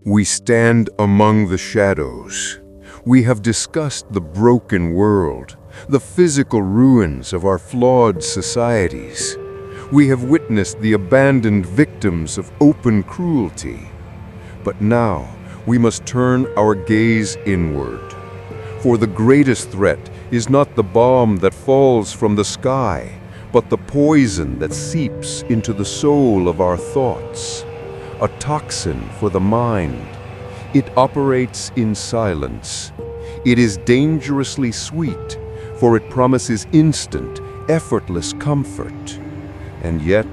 We stand among the shadows. We have discussed the broken world, the physical ruins of our flawed societies. We have witnessed the abandoned victims of open cruelty. But now, we must turn our gaze inward. For the greatest threat is not the bomb that falls from the sky, but the poison that seeps into the soul of our thoughts. A toxin for the mind. It operates in silence. It is dangerously sweet, for it promises instant, effortless comfort. And yet,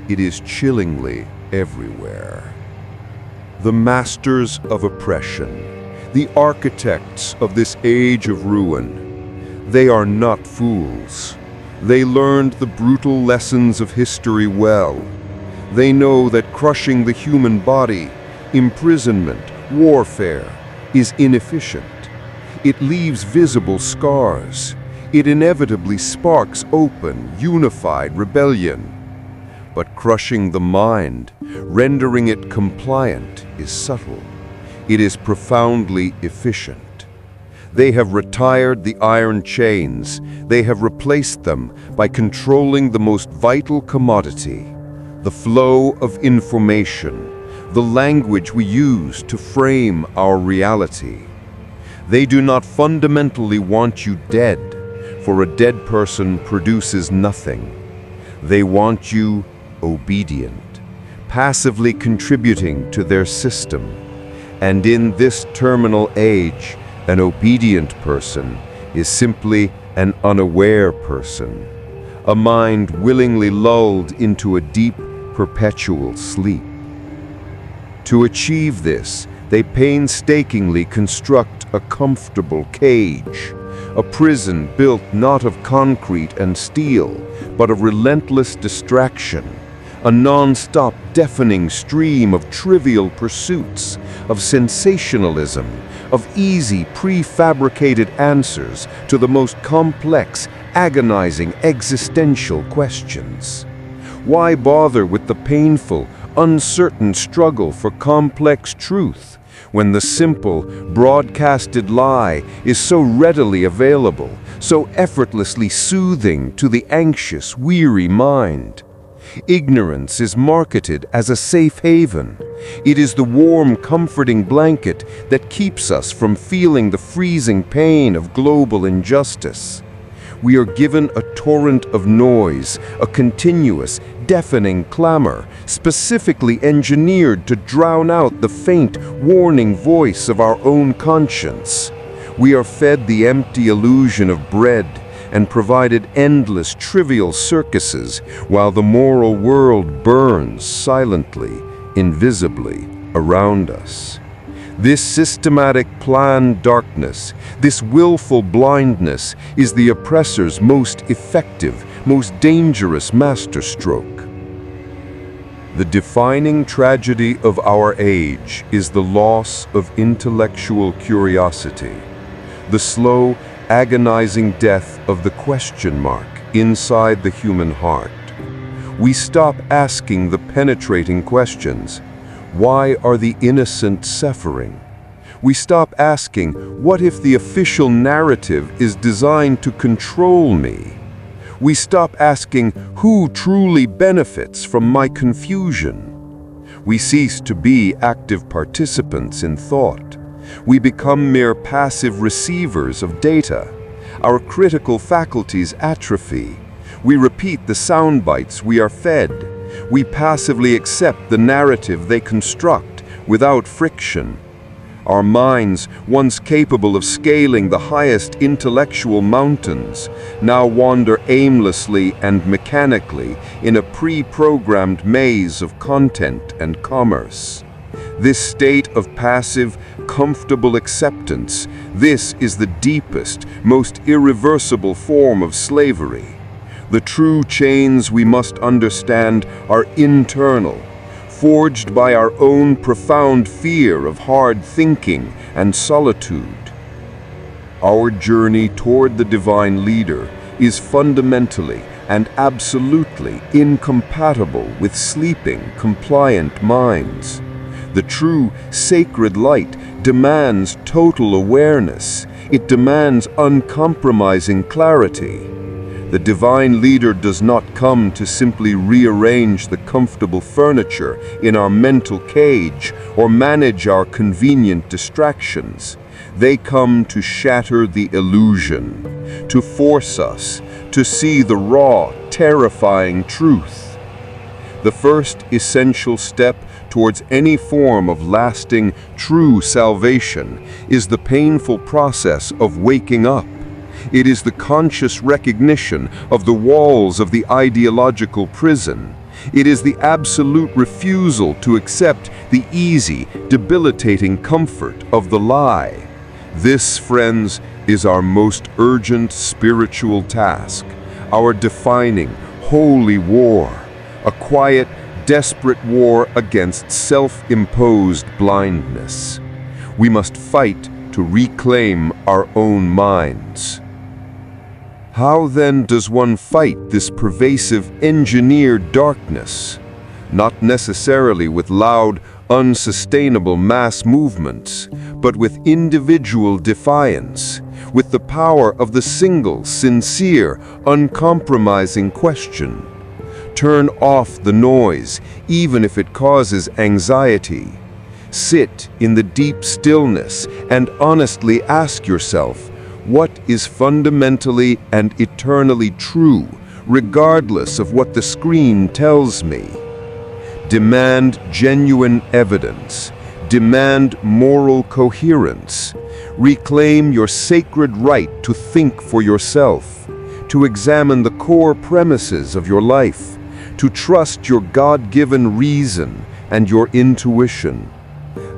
it is chillingly everywhere. The masters of oppression, the architects of this age of ruin, they are not fools. They learned the brutal lessons of history well. They know that crushing the human body, imprisonment, warfare, is inefficient. It leaves visible scars. It inevitably sparks open, unified rebellion. But crushing the mind, rendering it compliant, is subtle. It is profoundly efficient. They have retired the iron chains. They have replaced them by controlling the most vital commodity, the flow of information, the language we use to frame our reality. They do not fundamentally want you dead, for a dead person produces nothing. They want you obedient, passively contributing to their system. And in this terminal age, an obedient person is simply an unaware person, a mind willingly lulled into a deep, perpetual sleep. To achieve this, they painstakingly construct a comfortable cage, a prison built not of concrete and steel, but of relentless distraction, a non-stop deafening stream of trivial pursuits, of sensationalism, of easy prefabricated answers to the most complex, agonizing existential questions. Why bother with the painful, uncertain struggle for complex truth when the simple, broadcasted lie is so readily available, so effortlessly soothing to the anxious, weary mind? Ignorance is marketed as a safe haven. It is the warm, comforting blanket that keeps us from feeling the freezing pain of global injustice. We are given a torrent of noise, a continuous, deafening clamor, specifically engineered to drown out the faint, warning voice of our own conscience. We are fed the empty illusion of bread and provided endless, trivial circuses while the moral world burns silently, invisibly around us. This systematic planned darkness, this willful blindness, is the oppressor's most effective, most dangerous masterstroke. The defining tragedy of our age is the loss of intellectual curiosity, the slow, agonizing death of the question mark inside the human heart. We stop asking the penetrating questions. Why are the innocent suffering? We stop asking, what if the official narrative is designed to control me? We stop asking, who truly benefits from my confusion? We cease to be active participants in thought. We become mere passive receivers of data. Our critical faculties atrophy. We repeat the sound bites we are fed. We passively accept the narrative they construct without friction. Our minds, once capable of scaling the highest intellectual mountains, now wander aimlessly and mechanically in a pre-programmed maze of content and commerce. This state of passive, comfortable acceptance, this is the deepest, most irreversible form of slavery. The true chains we must understand are internal, forged by our own profound fear of hard thinking and solitude. Our journey toward the divine leader is fundamentally and absolutely incompatible with sleeping, compliant minds. The true sacred light demands total awareness. It demands uncompromising clarity. The divine leader does not come to simply rearrange the comfortable furniture in our mental cage or manage our convenient distractions. They come to shatter the illusion, to force us to see the raw, terrifying truth. The first essential step towards any form of lasting, true salvation is the painful process of waking up. It is the conscious recognition of the walls of the ideological prison. It is the absolute refusal to accept the easy, debilitating comfort of the lie. This, friends, is our most urgent spiritual task, our defining, holy war, a quiet, desperate war against self-imposed blindness. We must fight to reclaim our own minds. How then does one fight this pervasive engineered darkness? Not necessarily with loud, unsustainable mass movements, but with individual defiance, with the power of the single, sincere, uncompromising question. Turn off the noise, even if it causes anxiety. Sit in the deep stillness and honestly ask yourself, what is fundamentally and eternally true, regardless of what the screen tells me? Demand genuine evidence. Demand moral coherence. Reclaim your sacred right to think for yourself, to examine the core premises of your life, to trust your God-given reason and your intuition.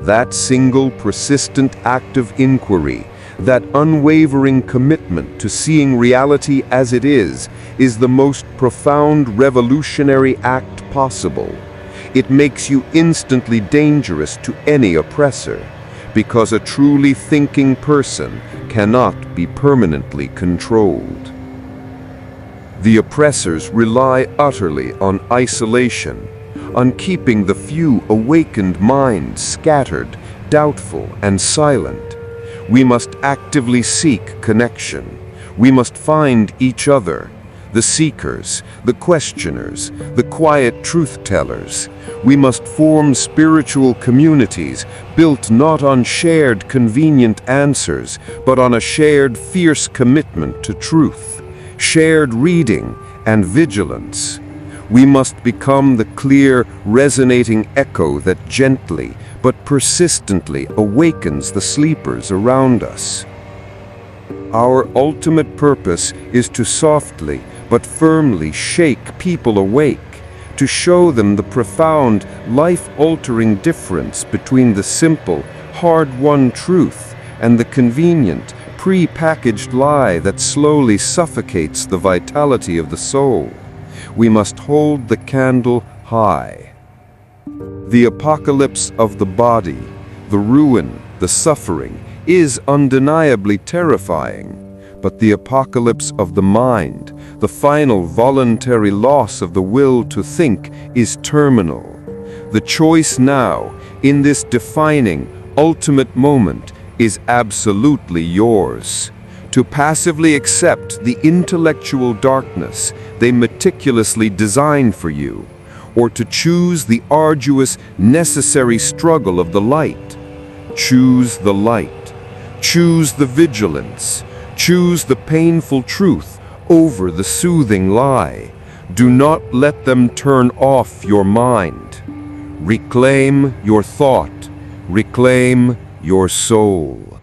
That single persistent act of inquiry, that unwavering commitment to seeing reality as it is the most profound revolutionary act possible. It makes you instantly dangerous to any oppressor, because a truly thinking person cannot be permanently controlled. The oppressors rely utterly on isolation, on keeping the few awakened minds scattered, doubtful, and silent. We must actively seek connection. We must find each other, the seekers, the questioners, the quiet truth-tellers. We must form spiritual communities built not on shared convenient answers, but on a shared fierce commitment to truth, shared reading and vigilance. We must become the clear, resonating echo that gently but persistently awakens the sleepers around us. Our ultimate purpose is to softly but firmly shake people awake, to show them the profound, life-altering difference between the simple, hard-won truth and the convenient, pre-packaged lie that slowly suffocates the vitality of the soul. We must hold the candle high. The apocalypse of the body, the ruin, the suffering, is undeniably terrifying. But the apocalypse of the mind, the final voluntary loss of the will to think, is terminal. The choice now, in this defining, ultimate moment, is absolutely yours. To passively accept the intellectual darkness they meticulously design for you, or to choose the arduous, necessary struggle of the light. Choose the light. Choose the vigilance. Choose the painful truth over the soothing lie. Do not let them turn off your mind. Reclaim your thought. Reclaim your soul.